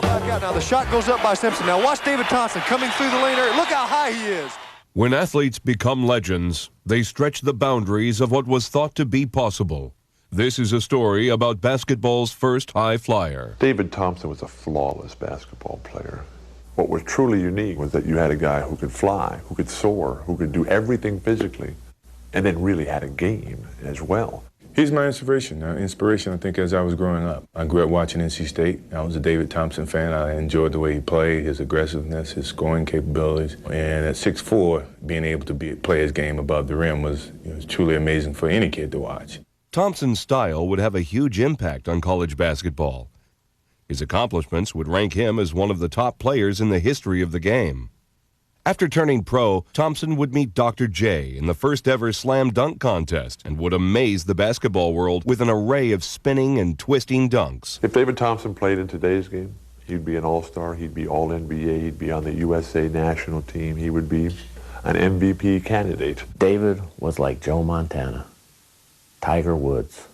Back out now. The shot goes up by Simpson. Now watch David Thompson coming through the lane area. Look how high he is. When athletes become legends, they stretch the boundaries of what was thought to be possible. This is a story about basketball's first high flyer. David Thompson was a flawless basketball player. What was truly unique was that you had a guy who could fly, who could soar, who could do everything physically, and then really had a game as well. He's my inspiration. I think, as I was growing up. I grew up watching NC State. I was a David Thompson fan. I enjoyed the way he played, his aggressiveness, his scoring capabilities. And at 6'4", being able to play his game above the rim was truly amazing for any kid to watch. Thompson's style would have a huge impact on college basketball. His accomplishments would rank him as one of the top players in the history of the game. After turning pro, Thompson would meet Dr. J in the first ever slam dunk contest and would amaze the basketball world with an array of spinning and twisting dunks. If David Thompson played in today's game, he'd be an all-star, he'd be all-NBA, he'd be on the USA national team, he would be an MVP candidate. David was like Joe Montana, Tiger Woods,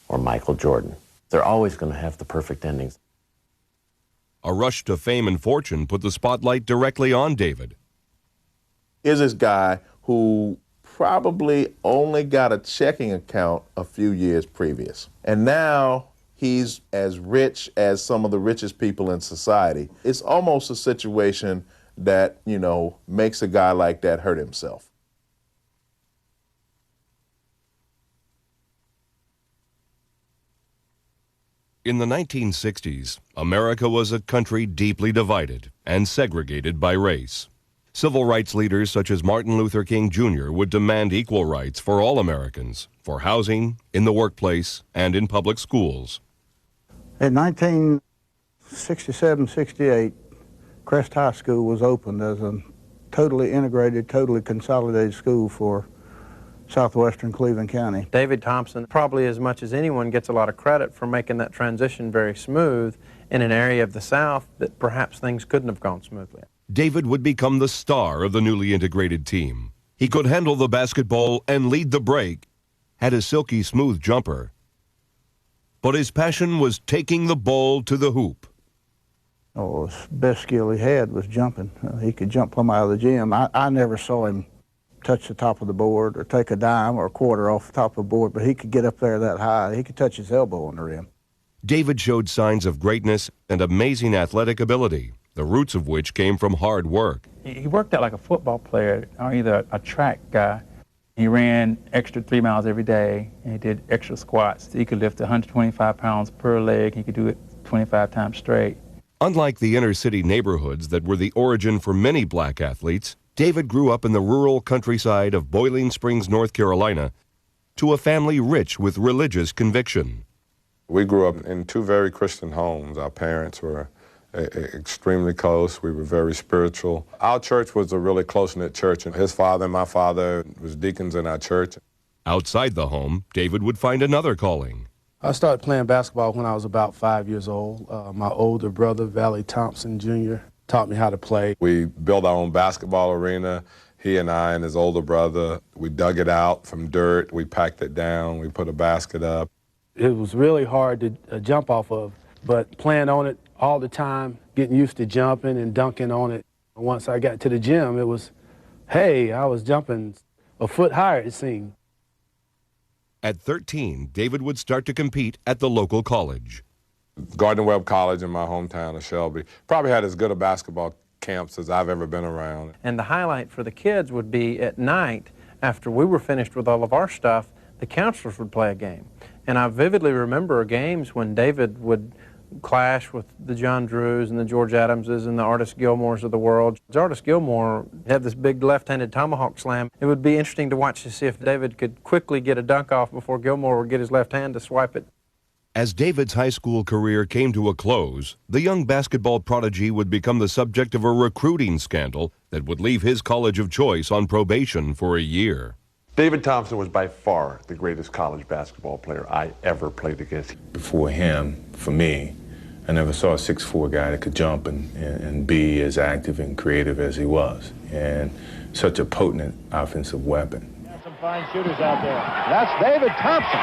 or Michael Jordan. They're always going to have the perfect endings. A rush to fame and fortune put the spotlight directly on David. Here's this guy who probably only got a checking account a few years previous. And now he's as rich as some of the richest people in society. It's almost a situation that, makes a guy like that hurt himself. In the 1960s, America was a country deeply divided and segregated by race. Civil rights leaders such as Martin Luther King Jr. would demand equal rights for all Americans, for housing, in the workplace, and in public schools. In 1967-68, Crest High School was opened as a totally integrated, totally consolidated school for southwestern Cleveland County. David Thompson, probably as much as anyone, gets a lot of credit for making that transition very smooth in an area of the South that perhaps things couldn't have gone smoothly. David would become the star of the newly integrated team. He could handle the basketball and lead the break, had a silky smooth jumper. But his passion was taking the ball to the hoop. Oh, the best skill he had was jumping. He could jump plumb out of the gym. I never saw him touch the top of the board or take a dime or a quarter off the top of the board, but he could get up there that high. He could touch his elbow on the rim. David showed signs of greatness and amazing athletic ability, the roots of which came from hard work. He worked out like a football player or either a track guy. He ran extra 3 miles every day, and he did extra squats. He could lift 125 pounds per leg. He could do it 25 times straight. Unlike the inner city neighborhoods that were the origin for many black athletes, David grew up in the rural countryside of Boiling Springs, North Carolina, to a family rich with religious conviction. We grew up in two very Christian homes. Our parents were extremely close. We were very spiritual. Our church was a really close-knit church, and his father and my father was deacons in our church. Outside the home, David would find another calling. I started playing basketball when I was about 5 years old. My older brother, Valley Thompson Jr., taught me how to play. We built our own basketball arena, he and I and his older brother. We dug it out from dirt, we packed it down, we put a basket up. It was really hard to jump off of, but playing on it all the time, getting used to jumping and dunking on it. Once I got to the gym, it was, hey, I was jumping a foot higher, it seemed. At 13, David would start to compete at the local college. Gardner-Webb College in my hometown of Shelby probably had as good a basketball camps as I've ever been around. And the highlight for the kids would be at night, after we were finished with all of our stuff, the counselors would play a game. And I vividly remember games when David would clash with the John Drews and the George Adamses and the Artis Gilmores of the world. Artis Gilmore had this big left-handed tomahawk slam. It would be interesting to watch to see if David could quickly get a dunk off before Gilmore would get his left hand to swipe it. As David's high school career came to a close, the young basketball prodigy would become the subject of a recruiting scandal that would leave his college of choice on probation for a year. David Thompson was by far the greatest college basketball player I ever played against. Before him, for me, I never saw a 6'4" guy that could jump and be as active and creative as he was, and such a potent offensive weapon. Got some fine shooters out there. That's David Thompson.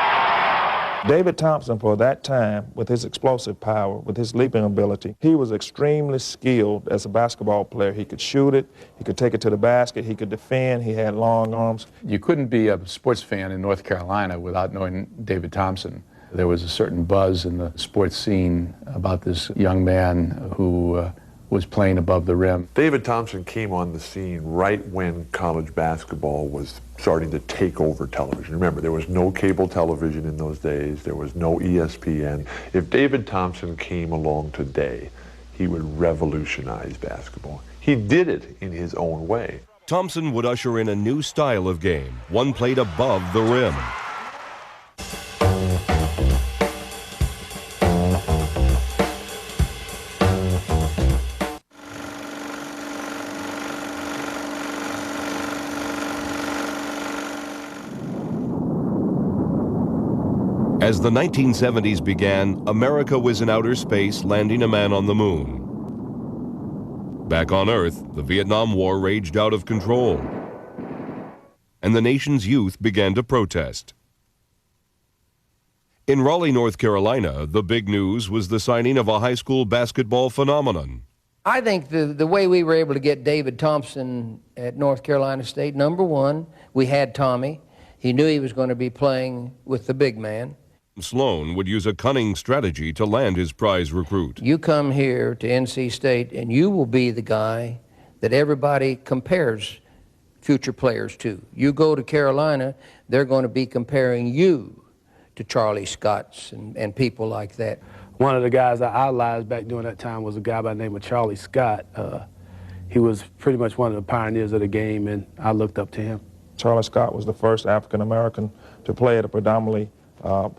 David Thompson, for that time, with his explosive power, with his leaping ability, he was extremely skilled as a basketball player. He could shoot it, he could take it to the basket, he could defend, he had long arms. You couldn't be a sports fan in North Carolina without knowing David Thompson. There was a certain buzz in the sports scene about this young man who was playing above the rim. David Thompson came on the scene right when college basketball was starting to take over television. Remember, there was no cable television in those days. There was no ESPN. If David Thompson came along today, he would revolutionize basketball. He did it in his own way. Thompson would usher in a new style of game, one played above the rim. As the 1970s began, America was in outer space, landing a man on the moon. Back on Earth, the Vietnam War raged out of control, and the nation's youth began to protest. In Raleigh, North Carolina, the big news was the signing of a high school basketball phenomenon. I think the way we were able to get David Thompson at North Carolina State, number one, we had Tommy. He knew he was going to be playing with the big man. Sloan would use a cunning strategy to land his prize recruit. You come here to NC State and you will be the guy that everybody compares future players to. You go to Carolina, they're going to be comparing you to Charlie Scotts and people like that. One of the guys I idolized back during that time was a guy by the name of Charlie Scott. He was pretty much one of the pioneers of the game, and I looked up to him. Charlie Scott was the first African-American to play at a predominantly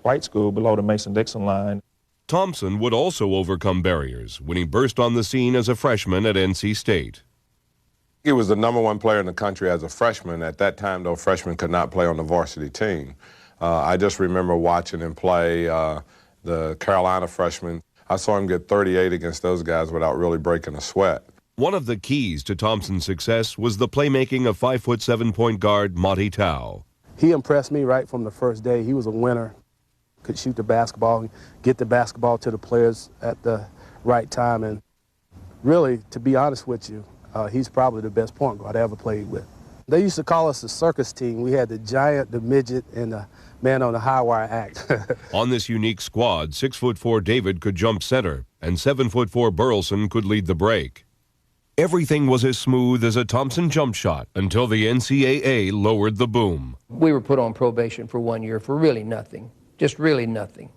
white school below the Mason-Dixon line. Thompson would also overcome barriers when he burst on the scene as a freshman at NC State. He was the #1 player in the country as a freshman. At that time, though, freshmen could not play on the varsity team. I just remember watching him play the Carolina freshmen. I saw him get 38 against those guys without really breaking a sweat. One of the keys to Thompson's success was the playmaking of 5'7" point guard Monty Tao. He impressed me right from the first day. He was a winner, could shoot the basketball, get the basketball to the players at the right time. And really, to be honest with you, he's probably the best point guard I ever played with. They used to call us the circus team. We had the giant, the midget, and the man on the high wire act. On this unique squad, 6'4" David could jump center, and 7'4" Burleson could lead the break. Everything was as smooth as a Thompson jump shot until the NCAA lowered the boom. We were put on probation for 1 year for really nothing, just really nothing.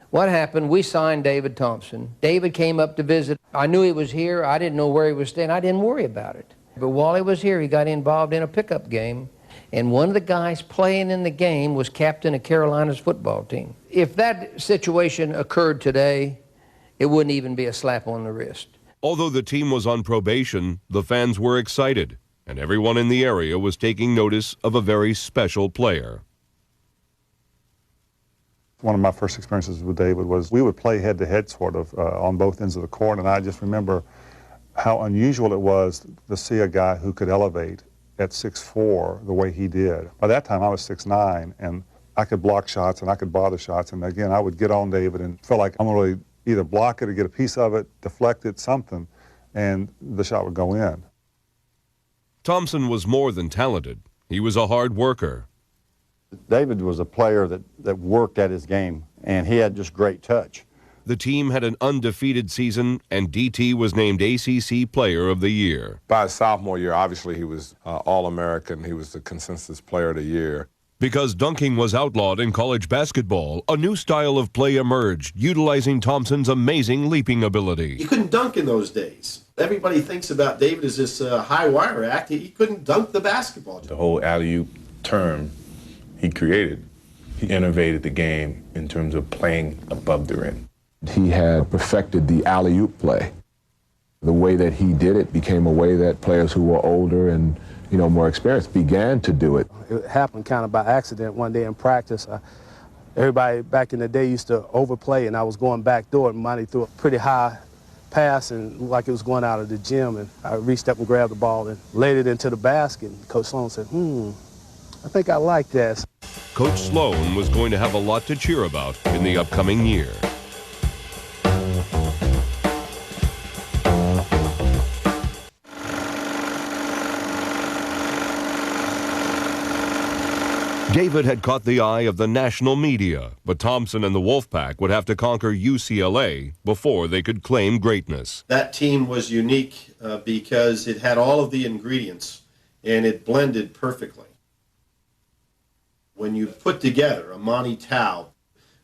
What happened, we signed David Thompson. David came up to visit. I knew he was here. I didn't know where he was staying. I didn't worry about it. But while he was here, he got involved in a pickup game, and one of the guys playing in the game was captain of Carolina's football team. If that situation occurred today, it wouldn't even be a slap on the wrist. Although the team was on probation, the fans were excited, and everyone in the area was taking notice of a very special player. One of my first experiences with David was we would play head-to-head sort of on both ends of the court, and I just remember how unusual it was to see a guy who could elevate at 6'4" the way he did. By that time, I was 6'9", and I could block shots and I could bother shots, and again, I would get on David and feel like I'm going to either block it or get a piece of it, deflect it, something, and the shot would go in. Thompson was more than talented. He was a hard worker. David was a player that worked at his game, and he had just great touch. The team had an undefeated season, and DT was named ACC Player of the Year. By his sophomore year, obviously he was All-American. He was the consensus Player of the Year. Because dunking was outlawed in college basketball, a new style of play emerged, utilizing Thompson's amazing leaping ability. You couldn't dunk in those days. Everybody thinks about David as this high wire act. He couldn't dunk the basketball. The whole alley-oop term he created, he innovated the game in terms of playing above the rim. He had perfected the alley-oop play. The way that he did it became a way that players who were older and more experienced began to do it. It happened kind of by accident one day in practice. Everybody back in the day used to overplay, and I was going back door, and Monty threw a pretty high pass and looked like it was going out of the gym, and I reached up and grabbed the ball and laid it into the basket. And Coach Sloan said, I think I like that. Coach Sloan was going to have a lot to cheer about in the upcoming year. David had caught the eye of the national media, but Thompson and the Wolfpack would have to conquer UCLA before they could claim greatness. That team was unique because it had all of the ingredients and it blended perfectly. When you put together a Monty Tao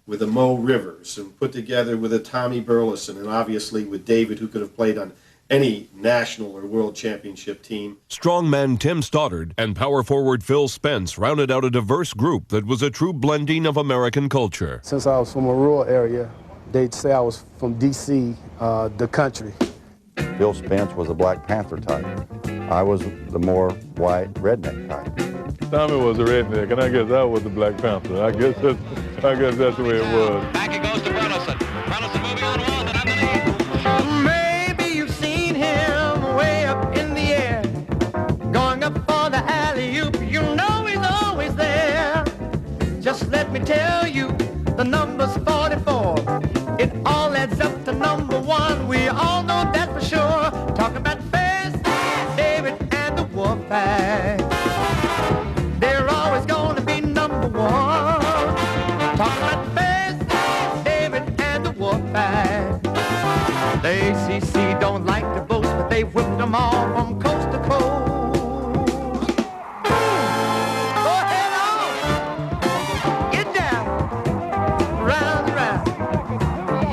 with a Mo Rivers and put together with a Tommy Burleson and obviously with David, who could have played on any national or world championship team. Strongman Tim Stoddard and power forward Phil Spence rounded out a diverse group that was a true blending of American culture. Since I was from a rural area, they'd say I was from D.C., the country. Phil Spence was a Black Panther type. I was the more white redneck type. Tommy was a redneck, and I guess I was the Black Panther. I guess that's the way it was. Back it goes to Burleson. Burleson moving on one, and underneath. Maybe you've seen him way up in the air, going up for the alley-oop. You know he's always there. Just let me tell you, the number's 44. It all adds up to number one. We all know that for sure. Talking about Face, David, and the Wolfpack. They're always going to be number one. Talking about Face, David, and the Wolfpack. The ACC don't like to boast, but they whipped them all from coast to coast. Go ahead on. Get down. Round and round.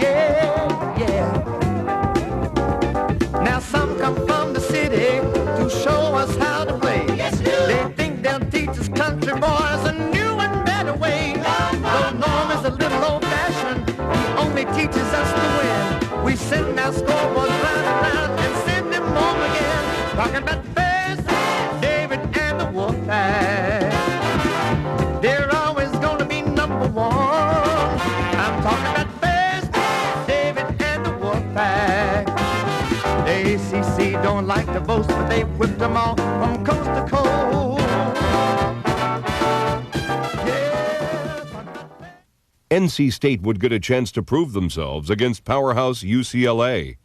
Yeah, yeah. Now some come from the city to show us how to play. Yes, they think they'll teach us country boys a new and better way. Though Norm is a little old-fashioned, he only teaches us to win. We send our scoreboards round and round and send them home again. Talking about Face, David, and the Wolfpack. They're always going to be number one. I'm talking about Face, David, and the Wolfpack. The ACC don't like to boast, but they whipped them all from coast to coast. NC State would get a chance to prove themselves against powerhouse UCLA.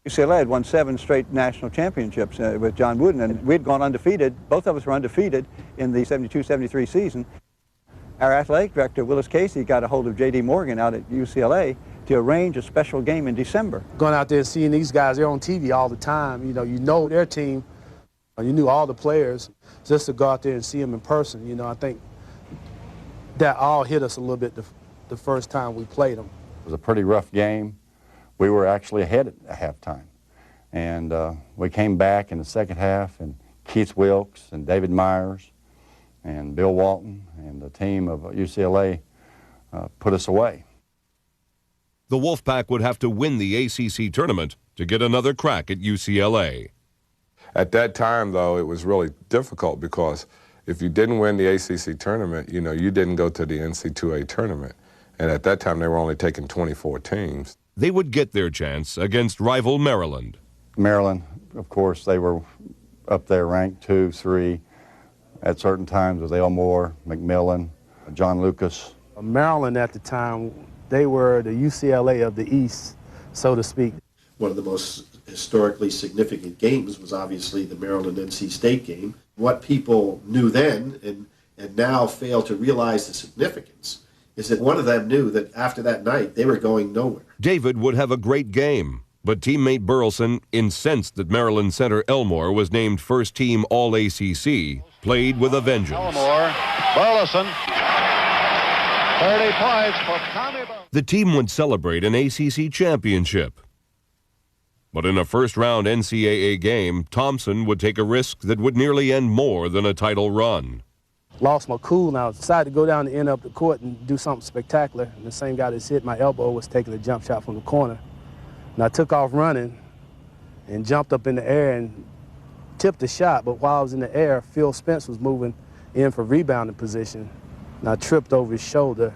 UCLA had won 7 straight national championships with John Wooden, and we'd gone undefeated. Both of us were undefeated in the 72-73 season. Our athletic director, Willis Casey, got a hold of J.D. Morgan out at UCLA to arrange a special game in December. Going out there and seeing these guys, they're on TV all the time. You know their team. You knew all the players. Just to go out there and see them in person, I think that all hit us a little bit the first time we played them. It was a pretty rough game. We were actually ahead at halftime. And we came back in the second half, and Keith Wilkes and David Myers and Bill Walton and the team of UCLA put us away. The Wolfpack would have to win the ACC tournament to get another crack at UCLA. At that time, though, it was really difficult because if you didn't win the ACC tournament, you didn't go to the NC2A tournament. And at that time, they were only taking 24 teams. They would get their chance against rival Maryland. Maryland, of course, they were up there ranked 2, 3 at certain times with Elmore, McMillan, John Lucas. Maryland at the time, they were the UCLA of the East, so to speak. One of the most historically significant games was obviously the Maryland-NC State game. What people knew then and now fail to realize the significance is that one of them knew that after that night, they were going nowhere. David would have a great game, but teammate Burleson, incensed that Maryland center Elmore was named first-team All-ACC, played with a vengeance. Elmore, Burleson, 30 points for Tommy Burleson. The team would celebrate an ACC championship. But in a first-round NCAA game, Thompson would take a risk that would nearly end more than a title run. Lost my cool, and I decided to go down the end of the court and do something spectacular. And the same guy that hit my elbow was taking a jump shot from the corner. And I took off running and jumped up in the air and tipped the shot. But while I was in the air, Phil Spence was moving in for rebounding position. And I tripped over his shoulder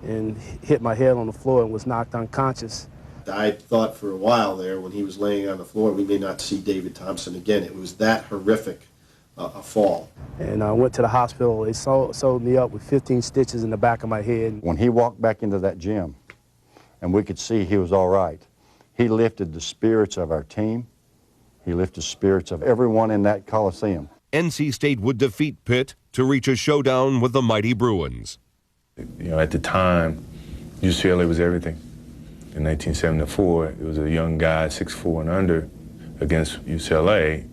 and hit my head on the floor and was knocked unconscious. I thought for a while there when he was laying on the floor, we may not see David Thompson again. It was that horrific a fall. And I went to the hospital. They sewed me up with 15 stitches in the back of my head. When he walked back into that gym and we could see he was all right, he lifted the spirits of our team. He lifted the spirits of everyone in that Coliseum. NC State would defeat Pitt to reach a showdown with the mighty Bruins. You know, at the time, UCLA was everything. In 1974, it was a young guy, 6'4" and under, against UCLA,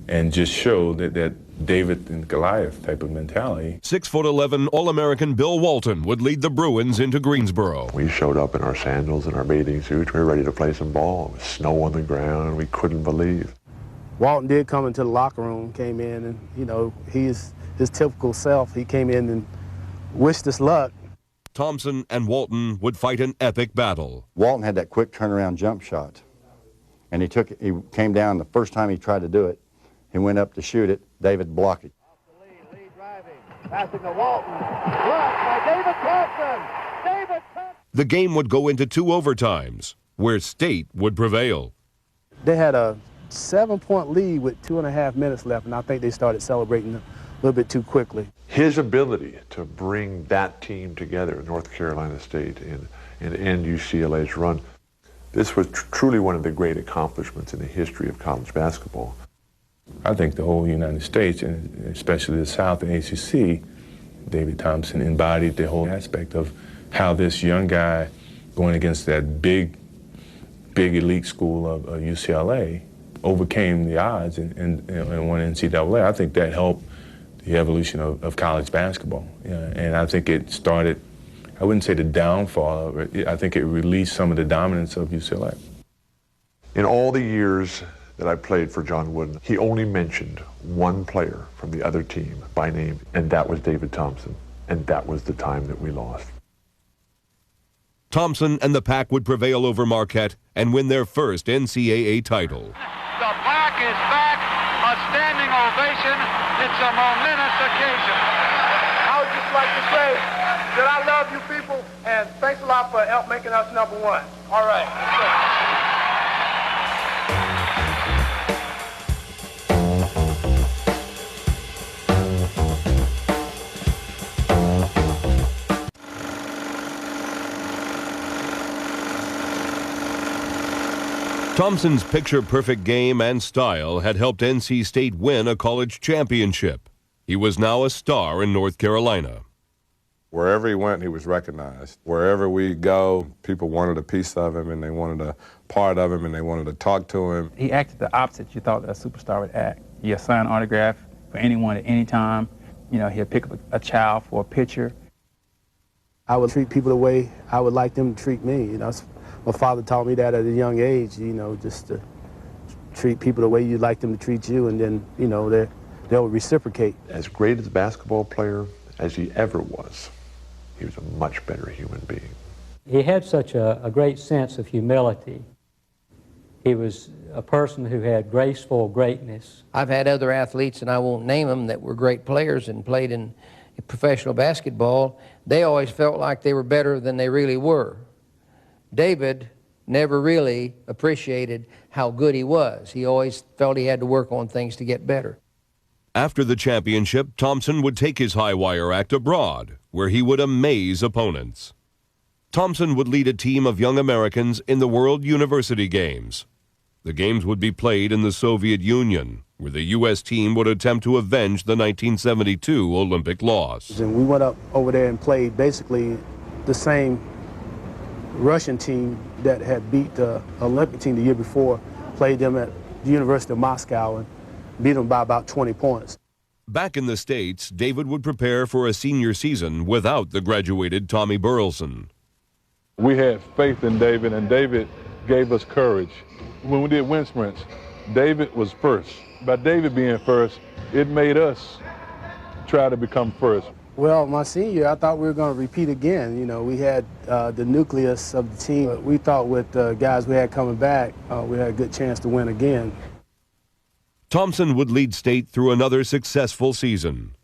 and just showed that David and Goliath type of mentality. 6'11" All-American Bill Walton would lead the Bruins into Greensboro. We showed up in our sandals and our bathing suits. We were ready to play some ball. It was snow on the ground, and we couldn't believe. Walton did come into the locker room, came in, and, you know, he's his typical self. He came in and wished us luck. Thompson and Walton would fight an epic battle. Walton had that quick turnaround jump shot, and he came down the first time he tried to do it. He went up to shoot it. David blocked it. Lee driving, passing to Walton. Blocked by David Thompson. David Thompson. The game would go into 2 overtimes, where State would prevail. They had a 7-point lead with 2.5 minutes left, and I think they started celebrating a little bit too quickly. His ability to bring that team together, North Carolina State, and end UCLA's run, this was truly one of the great accomplishments in the history of college basketball. I think the whole United States, and especially the South and ACC, David Thompson embodied the whole aspect of how this young guy going against that big elite school of UCLA overcame the odds and won NCAA. I think that helped the evolution of college basketball. And I think it started, I wouldn't say the downfall of it, I think it released some of the dominance of UCLA. In all the years that I played for John Wooden, he only mentioned one player from the other team by name, and that was David Thompson. And that was the time that we lost. Thompson and the Pack would prevail over Marquette and win their first NCAA title. The Pack is back. A standing ovation. It's a momentous occasion. I would just like to say that I love you people, and thanks a lot for help making us #1. All right. Thompson's picture-perfect game and style had helped NC State win a college championship. He was now a star in North Carolina. Wherever he went, he was recognized. Wherever we go, people wanted a piece of him, and they wanted a part of him, and they wanted to talk to him. He acted the opposite you thought a superstar would act. He'd sign an autograph for anyone at any time. You know, he'd pick up a child for a picture. I would treat people the way I would like them to treat me. You know, my father taught me that at a young age, you know, just to treat people the way you'd like them to treat you, and then, you know, they'll reciprocate. As great as a basketball player as he ever was, he was a much better human being. He had such a great sense of humility. He was a person who had graceful greatness. I've had other athletes, and I won't name them, that were great players and played in professional basketball. They always felt like they were better than they really were. David never really appreciated how good he was. He always felt he had to work on things to get better. After the championship, Thompson would take his high-wire act abroad, where he would amaze opponents. Thompson would lead a team of young Americans in the World University Games. The games would be played in the Soviet Union, where the U.S. team would attempt to avenge the 1972 Olympic loss. And we went up over there and played basically the same Russian team that had beat the Olympic team the year before, played them at the University of Moscow and beat them by about 20 points. Back in the States, David would prepare for a senior season without the graduated Tommy Burleson. We had faith in David, and David gave us courage. When we did wind sprints, David was first. By David being first, it made us try to become first. Well, my senior year, I thought we were going to repeat again. You know, we had the nucleus of the team. We thought with the guys we had coming back, we had a good chance to win again. Thompson would lead State through another successful season.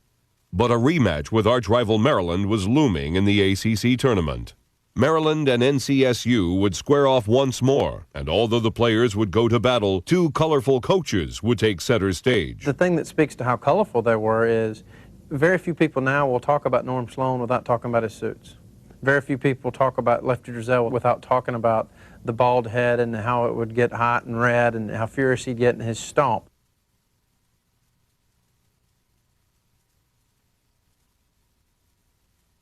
But a rematch with arch-rival Maryland was looming in the ACC tournament. Maryland and NCSU would square off once more, and although the players would go to battle, two colorful coaches would take center stage. The thing that speaks to how colorful they were is very few people now will talk about Norm Sloan without talking about his suits. Very few people talk about Lefty Driesell without talking about the bald head and how it would get hot and red and how furious he'd get in his stomp.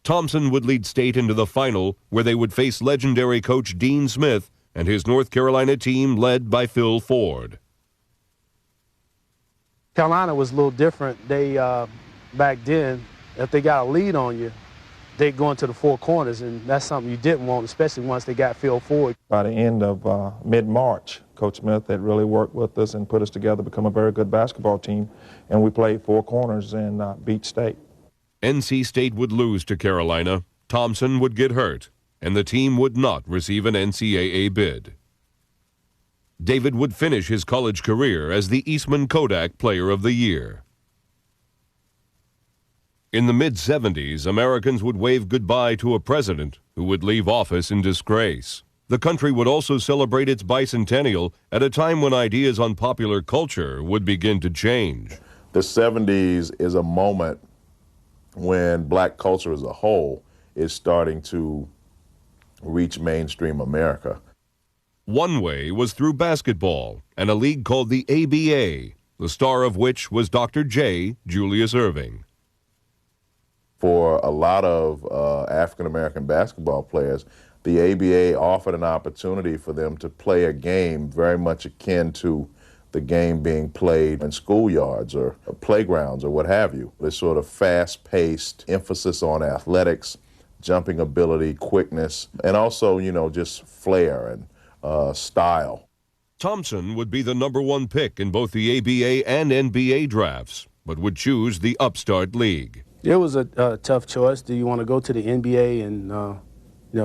Thompson would lead State into the final, where they would face legendary coach Dean Smith and his North Carolina team led by Phil Ford. Carolina was a little different. They, back then, if they got a lead on you, they'd go into the four corners, and that's something you didn't want, especially once they got Phil Ford. By the end of mid-March, Coach Smith had really worked with us and put us together, become a very good basketball team, and we played four corners and beat State. NC State would lose to Carolina, Thompson would get hurt, and the team would not receive an NCAA bid. David would finish his college career as the Eastman Kodak Player of the Year. In the mid-'70s, Americans would wave goodbye to a president who would leave office in disgrace. The country would also celebrate its bicentennial at a time when ideas on popular culture would begin to change. The 70s is a moment when black culture as a whole is starting to reach mainstream America. One way was through basketball and a league called the ABA, the star of which was Dr. J. Julius Erving. For a lot of African-American basketball players, the ABA offered an opportunity for them to play a game very much akin to the game being played in schoolyards or playgrounds or what have you. This sort of fast-paced emphasis on athletics, jumping ability, quickness, and also, you know, just flair and style. Thompson would be the #1 pick in both the ABA and NBA drafts, but would choose the upstart league. It was a tough choice. Do you want to go to the NBA and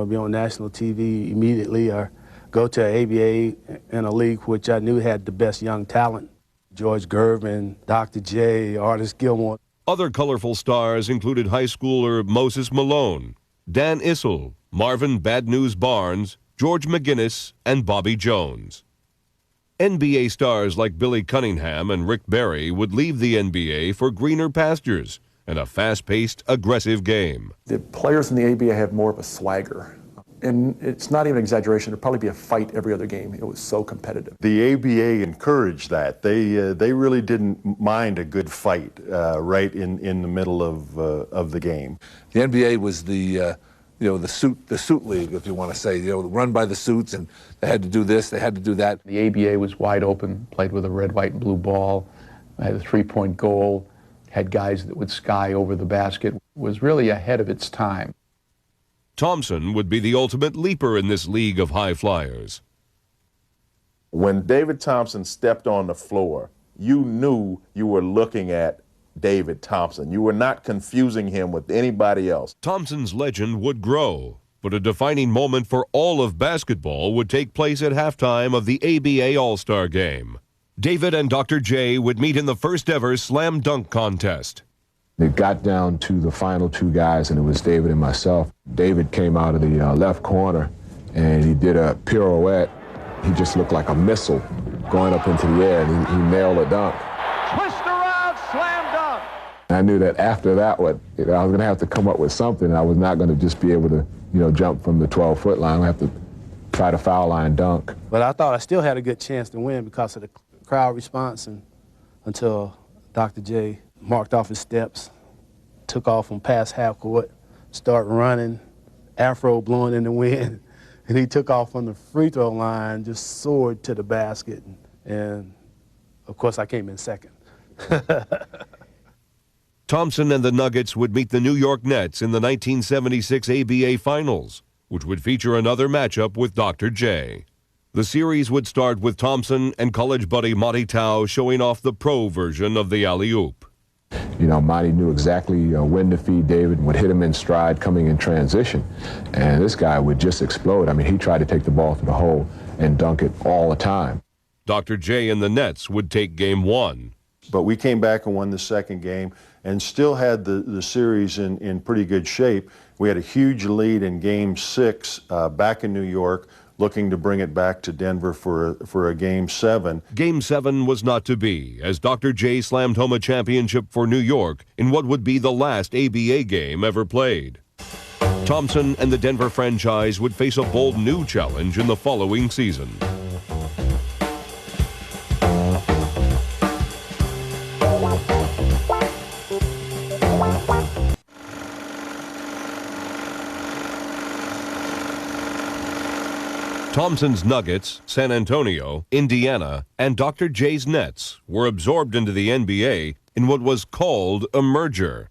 be on national TV immediately, or go to ABA in a league which I knew had the best young talent? George Gervin, Dr. J, Artis Gilmore. Other colorful stars included high schooler Moses Malone, Dan Issel, Marvin Bad News Barnes, George McGinnis, and Bobby Jones. NBA stars like Billy Cunningham and Rick Barry would leave the NBA for greener pastures and a fast-paced, aggressive game. The players in the ABA have more of a swagger. And it's not even an exaggeration. There'd probably be a fight every other game. It was so competitive. The ABA encouraged that. They really didn't mind a good fight right in the middle of the game. The NBA was the suit league, if you want to say, run by the suits, and they had to do this, they had to do that. The ABA was wide open, played with a red, white, and blue ball, had a three-point goal, had guys that would sky over the basket, was really ahead of its time. Thompson would be the ultimate leaper in this league of high flyers. When David Thompson stepped on the floor, you knew you were looking at David Thompson. You were not confusing him with anybody else. Thompson's legend would grow, but a defining moment for all of basketball would take place at halftime of the ABA All-Star Game. David and Dr. J would meet in the first ever slam dunk contest. It got down to the final two guys, and it was David and myself. David came out of the left corner, and he did a pirouette. He just looked like a missile going up into the air, and he nailed a dunk. Twist around, slam dunk. I knew that after that, I was going to have to come up with something. I was not going to just be able to, jump from the 12-foot line. I have to try to foul line dunk. But I thought I still had a good chance to win because of the crowd response, and until Dr. J marked off his steps, took off from past half court, started running, afro blowing in the wind, and he took off from the free throw line, just soared to the basket, and of course I came in second. Thompson and the Nuggets would meet the New York Nets in the 1976 ABA Finals, which would feature another matchup with Dr. J. The series would start with Thompson and college buddy Monty Tao showing off the pro version of the alley-oop. Monty knew exactly when to feed David and would hit him in stride coming in transition. And this guy would just explode. He tried to take the ball to the hole and dunk it all the time. Dr. J and the Nets would take game one. But we came back and won the second game, and still had the series in pretty good shape. We had a huge lead in Game 6 back in New York, looking to bring it back to Denver for a Game 7. Game 7 was not to be, as Dr. J slammed home a championship for New York in what would be the last ABA game ever played. Thompson and the Denver franchise would face a bold new challenge in the following season. Thompson's Nuggets, San Antonio, Indiana, and Dr. J's Nets were absorbed into the NBA in what was called a merger.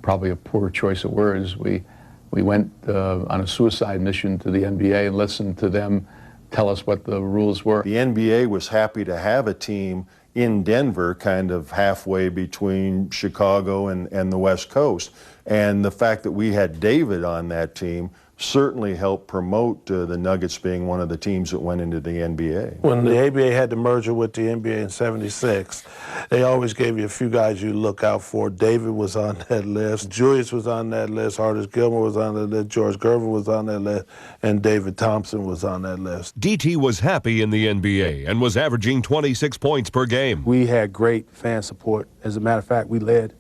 Probably a poor choice of words. We went on a suicide mission to the NBA and listened to them tell us what the rules were. The NBA was happy to have a team in Denver, kind of halfway between Chicago and the West Coast. And the fact that we had David on that team certainly helped promote the Nuggets being one of the teams that went into the NBA. When the ABA had the merger with the NBA in '76, they always gave you a few guys you look out for. David was on that list, Julius was on that list, Artis Gilmore was on that list, George Gervin was on that list, and David Thompson was on that list. DT was happy in the NBA and was averaging 26 points per game. We had great fan support. As a matter of fact, we led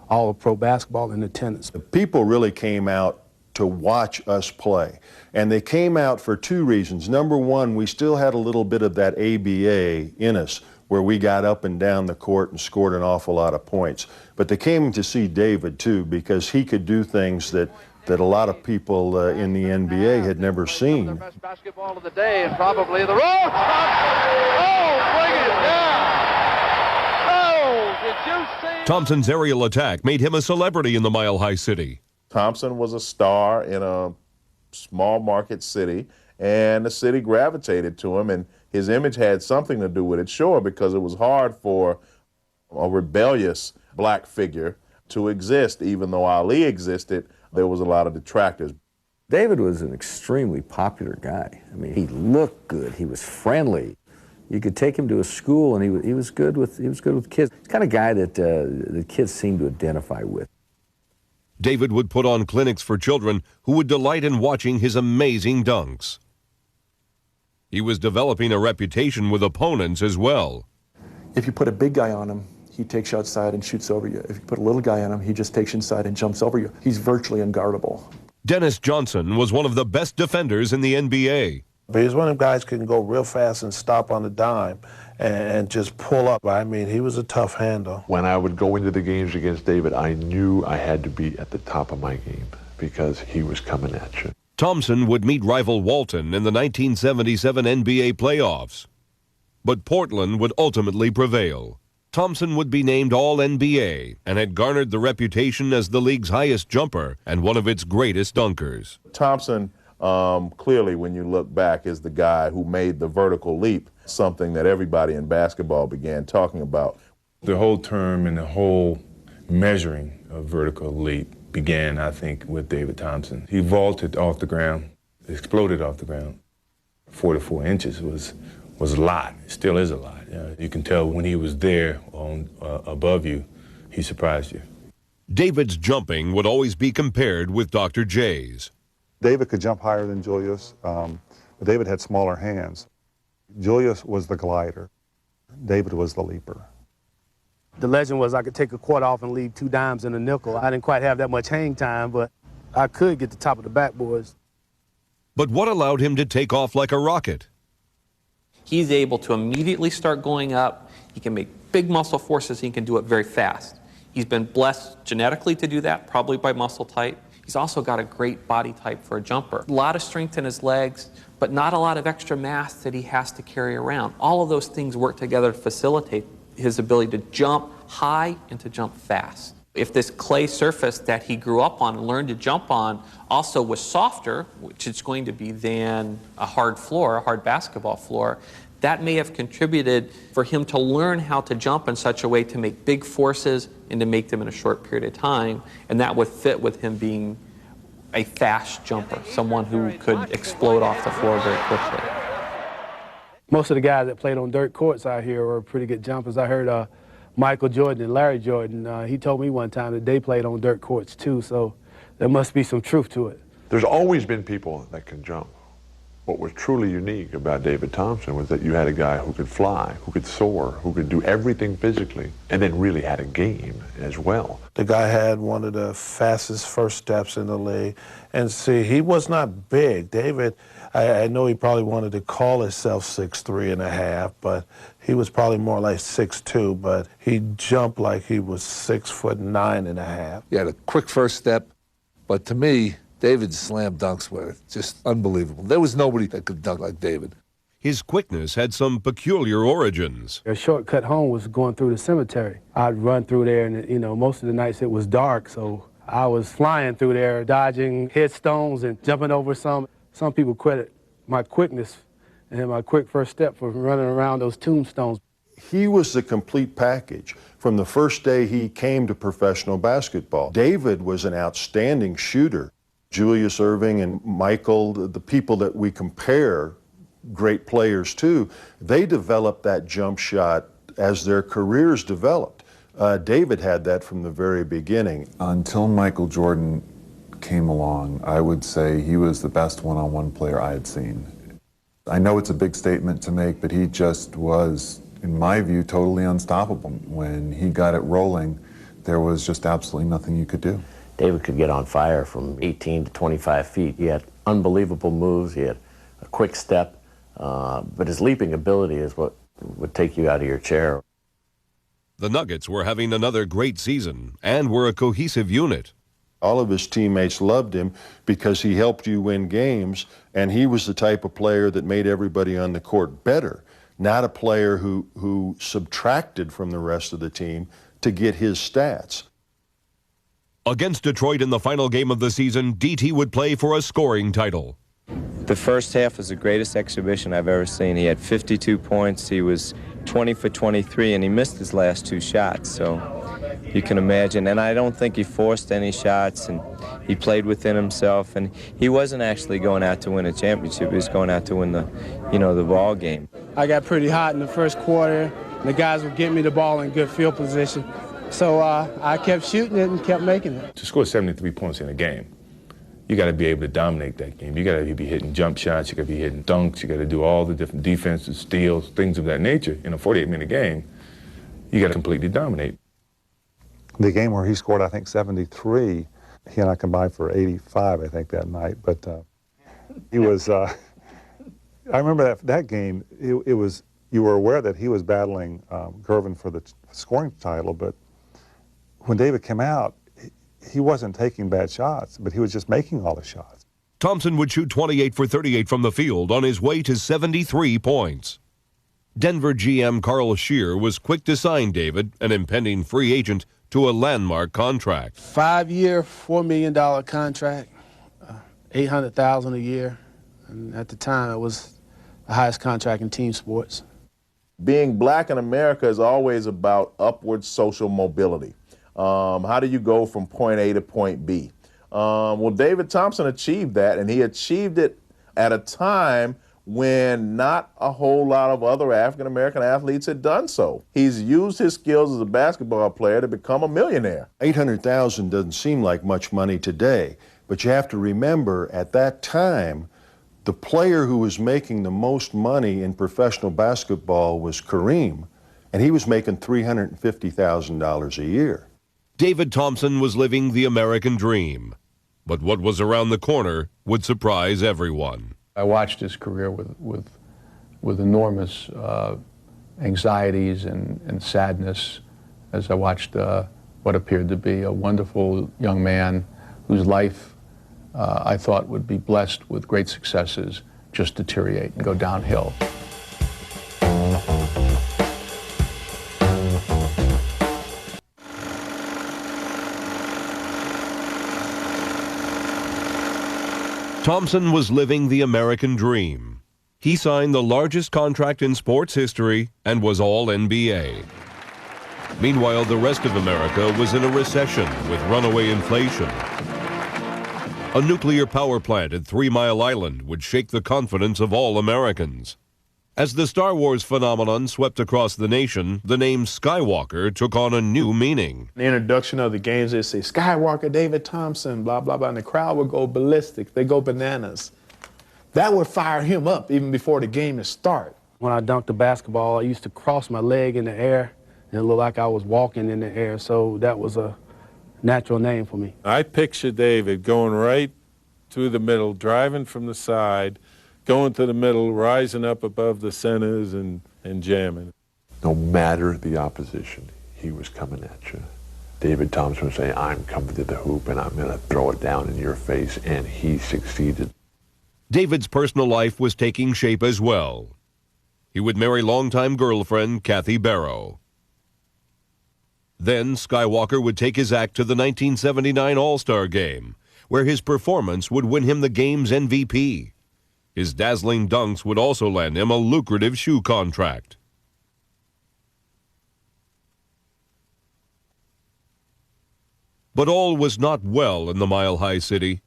all of pro basketball in attendance. The people really came out to watch us play. And they came out for two reasons. Number one, we still had a little bit of that ABA in us, where we got up and down the court and scored an awful lot of points. But they came to see David, too, because he could do things that a lot of people in the NBA had never seen. The best basketball of the day, and probably the road. Oh, bring it down. Oh, did you see? Thompson's aerial attack made him a celebrity in the Mile High City. Thompson was a star in a small market city, and the city gravitated to him, and his image had something to do with it, sure, because it was hard for a rebellious black figure to exist. Even though Ali existed, there was a lot of detractors. David was an extremely popular guy. I mean, he looked good, he was friendly. You could take him to a school, and he was good with kids. He's the kind of guy that the kids seem to identify with. David would put on clinics for children who would delight in watching his amazing dunks. He was developing a reputation with opponents as well. If you put a big guy on him, he takes you outside and shoots over you. If you put a little guy on him, he just takes you inside and jumps over you. He's virtually unguardable. Dennis Johnson was one of the best defenders in the NBA. But he's one of them guys who can go real fast and stop on the dime and just pull up. I mean, he was a tough handle. When I would go into the games against David, I knew I had to be at the top of my game because he was coming at you. Thompson would meet rival Walton in the 1977 NBA playoffs. But Portland would ultimately prevail. Thompson would be named All-NBA and had garnered the reputation as the league's highest jumper and one of its greatest dunkers. Thompson, clearly, when you look back, is the guy who made the vertical leap, something that everybody in basketball began talking about. The whole term and the whole measuring of vertical leap began, I think, with David Thompson. He vaulted off the ground, exploded off the ground. 44 inches was a lot. It still is a lot. You can tell when he was there above you, he surprised you. David's jumping would always be compared with Dr. J's. David could jump higher than Julius, but David had smaller hands. Julius was the glider. David was the leaper. The legend was I could take a quarter off and leave 2 dimes and a nickel. I didn't quite have that much hang time, but I could get the top of the backboards. But what allowed him to take off like a rocket? He's able to immediately start going up. He can make big muscle forces. He can do it very fast. He's been blessed genetically to do that, probably by muscle type. He's also got a great body type for a jumper. A lot of strength in his legs, but not a lot of extra mass that he has to carry around. All of those things work together to facilitate his ability to jump high and to jump fast. If this clay surface that he grew up on and learned to jump on also was softer, which it's going to be than a hard floor, a hard basketball floor, that may have contributed for him to learn how to jump in such a way to make big forces and to make them in a short period of time, and that would fit with him being a fast jumper, someone who could explode off the floor very quickly. Most of the guys that played on dirt courts out here were pretty good jumpers. I heard Michael Jordan and Larry Jordan. He told me one time that they played on dirt courts too, so there must be some truth to it. There's always been people that can jump. What was truly unique about David Thompson was that you had a guy who could fly, who could soar, who could do everything physically, and then really had a game as well. The guy had one of the fastest first steps in the league. And see, he was not big. David, I know he probably wanted to call himself 6'3.5", but he was probably more like 6'2", but he jumped like he was 6'9.5". He had a quick first step, but to me, David's slam dunks were just unbelievable. There was nobody that could dunk like David. His quickness had some peculiar origins. A shortcut home was going through the cemetery. I'd run through there, and most of the nights it was dark, so I was flying through there, dodging headstones and jumping over some. Some people credit my quickness and my quick first step for running around those tombstones. He was the complete package from the first day he came to professional basketball. David was an outstanding shooter. Julius Erving and Michael, the people that we compare great players to, they developed that jump shot as their careers developed. David had that from the very beginning. Until Michael Jordan came along, I would say he was the best one-on-one player I had seen. I know it's a big statement to make, but he just was, in my view, totally unstoppable. When he got it rolling, there was just absolutely nothing you could do. David could get on fire from 18 to 25 feet. He had unbelievable moves. He had a quick step, but his leaping ability is what would take you out of your chair. The Nuggets were having another great season and were a cohesive unit. All of his teammates loved him because he helped you win games, and he was the type of player that made everybody on the court better, not a player who subtracted from the rest of the team to get his stats. Against Detroit in the final game of the season, DT would play for a scoring title. The first half was the greatest exhibition I've ever seen. He had 52 points, he was 20 for 23, and he missed his last two shots, so you can imagine. And I don't think he forced any shots, and he played within himself, and he wasn't actually going out to win a championship. He was going out to win the ball game. I got pretty hot in the first quarter. The guys would get me the ball in good field position. So I kept shooting it and kept making it. To score 73 points in a game, you got to be able to dominate that game. You got to be hitting jump shots, you got to be hitting dunks, you got to do all the different defenses, steals, things of that nature. In a 48-minute game, you got to completely dominate. The game where he scored, I think, 73, he and I combined for 85, I think, that night. But he was, I remember that game, it was, you were aware that he was battling Gervin for the scoring title, but when David came out, he wasn't taking bad shots, but he was just making all the shots. Thompson would shoot 28 for 38 from the field on his way to 73 points. Denver GM Carl Scheer was quick to sign David, an impending free agent, to a landmark contract. 5-year, $4 million contract, $800,000 a year. And at the time, it was the highest contract in team sports. Being black in America is always about upward social mobility. How do you go from point A to point B? Well, David Thompson achieved that, and he achieved it at a time when not a whole lot of other African-American athletes had done so. He's used his skills as a basketball player to become a millionaire. $800,000 doesn't seem like much money today, but you have to remember at that time, the player who was making the most money in professional basketball was Kareem, and he was making $350,000 a year. David Thompson was living the American dream, but what was around the corner would surprise everyone. I watched his career with enormous anxieties and sadness as I watched what appeared to be a wonderful young man whose life I thought would be blessed with great successes just deteriorate and go downhill. Thompson was living the American dream. He signed the largest contract in sports history and was all NBA. Meanwhile, the rest of America was in a recession with runaway inflation. A nuclear power plant at 3 Mile Island would shake the confidence of all Americans. As the Star Wars phenomenon swept across the nation, the name Skywalker took on a new meaning. The introduction of the games, they say, Skywalker, David Thompson, blah, blah, blah, and the crowd would go ballistic. They go bananas. That would fire him up even before the game would start. When I dunked the basketball, I used to cross my leg in the air, and it looked like I was walking in the air, so that was a natural name for me. I picture David going right through the middle, driving from the side, going to the middle, rising up above the centers and jamming. No matter the opposition, he was coming at you. David Thompson would say, I'm coming to the hoop and I'm going to throw it down in your face, and he succeeded. David's personal life was taking shape as well. He would marry longtime girlfriend Kathy Barrow. Then Skywalker would take his act to the 1979 All-Star Game, where his performance would win him the game's MVP. His dazzling dunks would also land him a lucrative shoe contract. But all was not well in the Mile High City.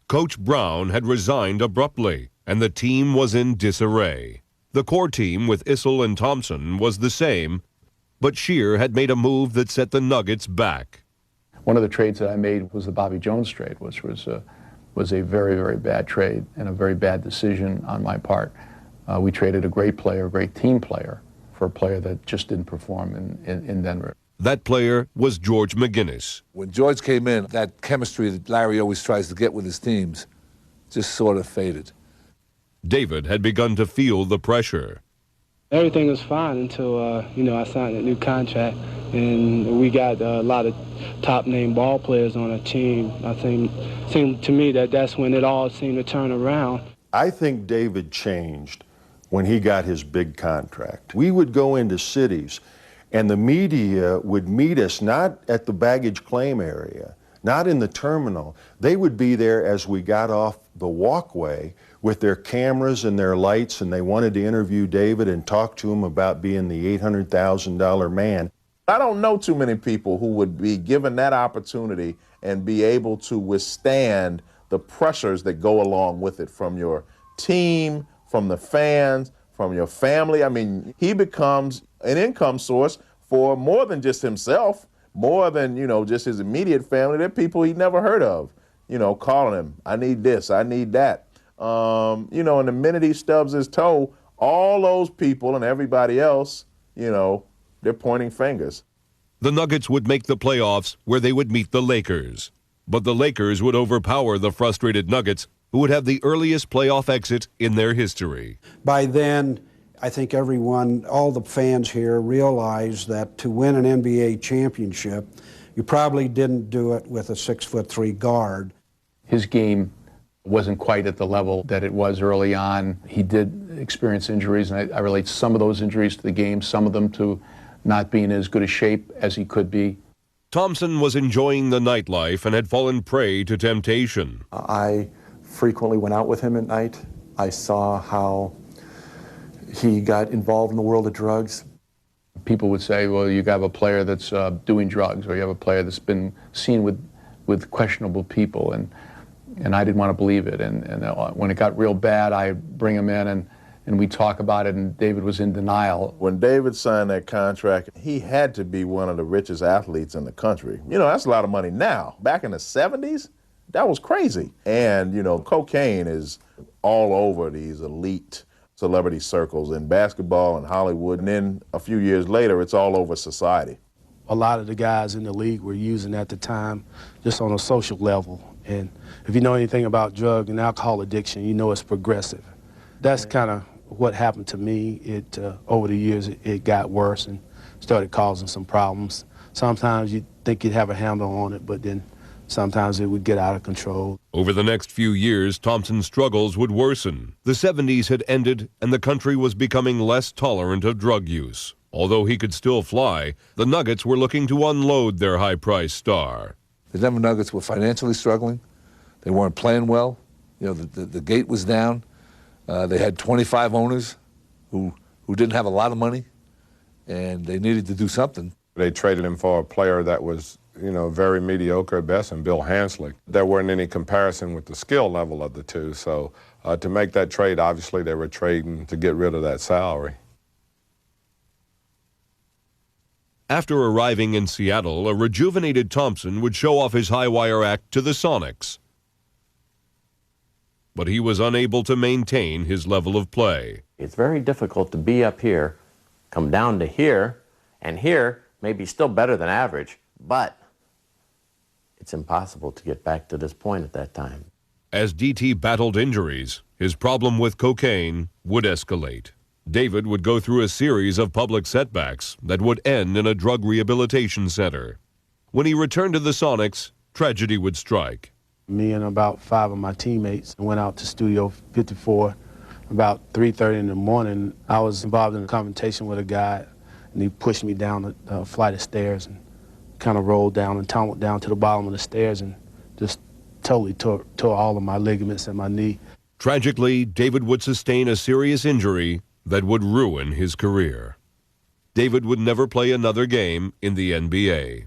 Coach Brown had resigned abruptly, and the team was in disarray. The core team with Issel and Thompson was the same, but Shear had made a move that set the Nuggets back. One of the trades that I made was the Bobby Jones trade, which was a very, very bad trade and a very bad decision on my part. We traded a great player, a great team player, for a player that just didn't perform in Denver. That player was George McGinnis. When George came in, that chemistry that Larry always tries to get with his teams just sort of faded. David had begun to feel the pressure. Everything was fine until, I signed a new contract, and we got a lot of top-name ball players on our team. I think it seemed to me that that's when it all seemed to turn around. I think David changed when he got his big contract. We would go into cities, and the media would meet us not at the baggage claim area, not in the terminal. They would be there as we got off the walkway with their cameras and their lights, and they wanted to interview David and talk to him about being the $800,000 man. I don't know too many people who would be given that opportunity and be able to withstand the pressures that go along with it from your team, from the fans, from your family. I mean, he becomes an income source for more than just himself, more than, just his immediate family. There are people he never heard of, calling him, I need this, I need that. And the minute he stubs his toe, all those people and everybody else, they're pointing fingers. The Nuggets would make the playoffs where they would meet the Lakers. But the Lakers would overpower the frustrated Nuggets, who would have the earliest playoff exit in their history. By then, I think everyone, all the fans here, realized that to win an NBA championship, you probably didn't do it with a 6'3" guard. His game wasn't quite at the level that it was early on. He did experience injuries, and I relate some of those injuries to the game, some of them to not being in as good a shape as he could be. Thompson was enjoying the nightlife and had fallen prey to temptation. I frequently went out with him at night. I saw how he got involved in the world of drugs. People would say, well, you have a player that's doing drugs, or you have a player that's been seen with questionable people, and I didn't want to believe it. And when it got real bad, I bring him in and we talk about it, and David was in denial. When David signed that contract, he had to be one of the richest athletes in the country. That's a lot of money now. Back in the 70s, that was crazy. And, cocaine is all over these elite celebrity circles in basketball and Hollywood. And then a few years later, it's all over society. A lot of the guys in the league were using at the time just on a social level. And if you know anything about drug and alcohol addiction, you know it's progressive. That's kind of what happened to me. Over the years, it got worse and started causing some problems. Sometimes you think you'd have a handle on it, but then sometimes it would get out of control. Over the next few years, Thompson's struggles would worsen. The 70s had ended, and the country was becoming less tolerant of drug use. Although he could still fly, the Nuggets were looking to unload their high-priced star. The Denver Nuggets were financially struggling. They weren't playing well. The gate was down. They had 25 owners who didn't have a lot of money, and they needed to do something. They traded him for a player that was very mediocre at best, and Bill Hanslick. There weren't any comparison with the skill level of the two, so to make that trade, obviously they were trading to get rid of that salary. After arriving in Seattle, a rejuvenated Thompson would show off his high-wire act to the Sonics. But he was unable to maintain his level of play. It's very difficult to be up here, come down to here, and here may be still better than average, but it's impossible to get back to this point at that time. As DT battled injuries, his problem with cocaine would escalate. David would go through a series of public setbacks that would end in a drug rehabilitation center. When he returned to the Sonics, tragedy would strike. Me and about 5 of my teammates went out to Studio 54 about 3:30 in the morning. I was involved in a confrontation with a guy, and he pushed me down a flight of stairs and kind of rolled down and tumbled down to the bottom of the stairs and just totally tore all of my ligaments in my knee. Tragically, David would sustain a serious injury that would ruin his career. David would never play another game in the NBA.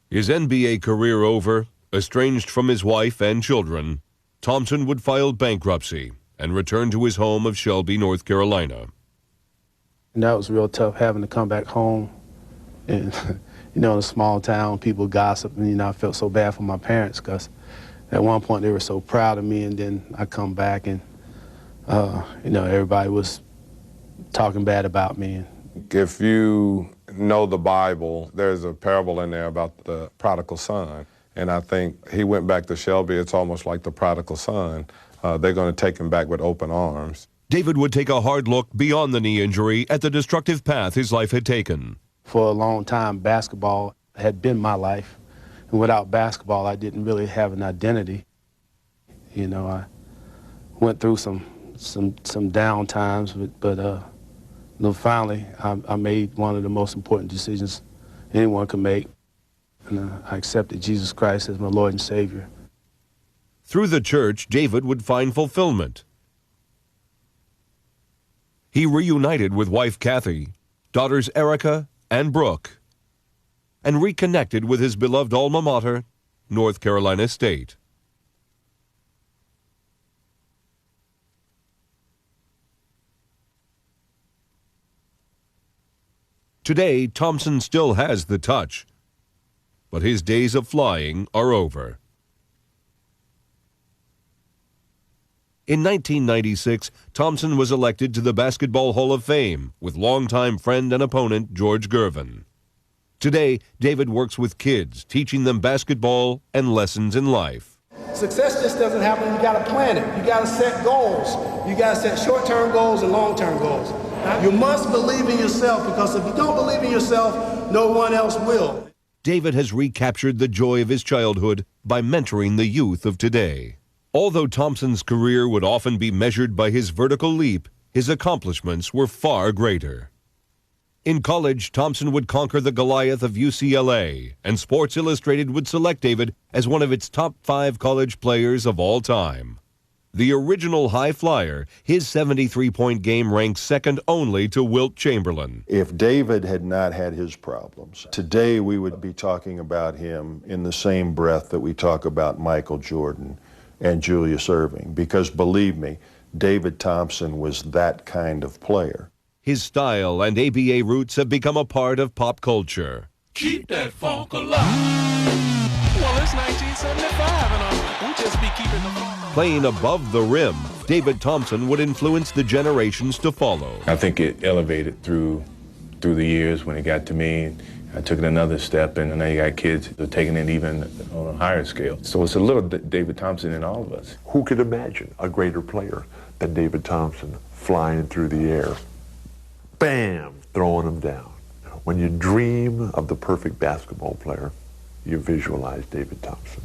His NBA career over, estranged from his wife and children, Thompson would file bankruptcy and return to his home of Shelby, North Carolina. And that was real tough, having to come back home. And, in a small town, people gossip, and, I felt so bad for my parents because at one point they were so proud of me, and then I come back and, everybody was talking bad about me. If you know the Bible, there's a parable in there about the prodigal son. And I think he went back to Shelby. It's almost like the prodigal son. They're going to take him back with open arms. David would take a hard look beyond the knee injury at the destructive path his life had taken. For a long time, basketball had been my life. And without basketball, I didn't really have an identity. I went through some down times, but finally, I made one of the most important decisions anyone could make. And I accepted Jesus Christ as my Lord and Savior. Through the church, David would find fulfillment. He reunited with wife Kathy, daughters Erica and Brooke, and reconnected with his beloved alma mater, North Carolina State. Today, Thompson still has the touch, but his days of flying are over. In 1996, Thompson was elected to the Basketball Hall of Fame with longtime friend and opponent George Gervin. Today, David works with kids, teaching them basketball and lessons in life. Success just doesn't happen. You got to plan it. You got to set goals. You got to set short-term goals and long-term goals. You must believe in yourself, because if you don't believe in yourself, no one else will. David has recaptured the joy of his childhood by mentoring the youth of today. Although Thompson's career would often be measured by his vertical leap, his accomplishments were far greater. In college, Thompson would conquer the Goliath of UCLA, and Sports Illustrated would select David as one of its top 5 college players of all time. The original high flyer, his 73-point game ranks second only to Wilt Chamberlain. If David had not had his problems, today we would be talking about him in the same breath that we talk about Michael Jordan and Julius Erving, because believe me, David Thompson was that kind of player. His style and ABA roots have become a part of pop culture. Keep that funk alive. Well, it's 1975, and we just be keeping the funk. Playing above the rim, David Thompson would influence the generations to follow. I think it elevated through the years. When it got to me, I took it another step, and now you got kids that are taking it even on a higher scale. So it's a little David Thompson in all of us. Who could imagine a greater player than David Thompson flying through the air? Bam! Throwing them down. When you dream of the perfect basketball player, you visualize David Thompson.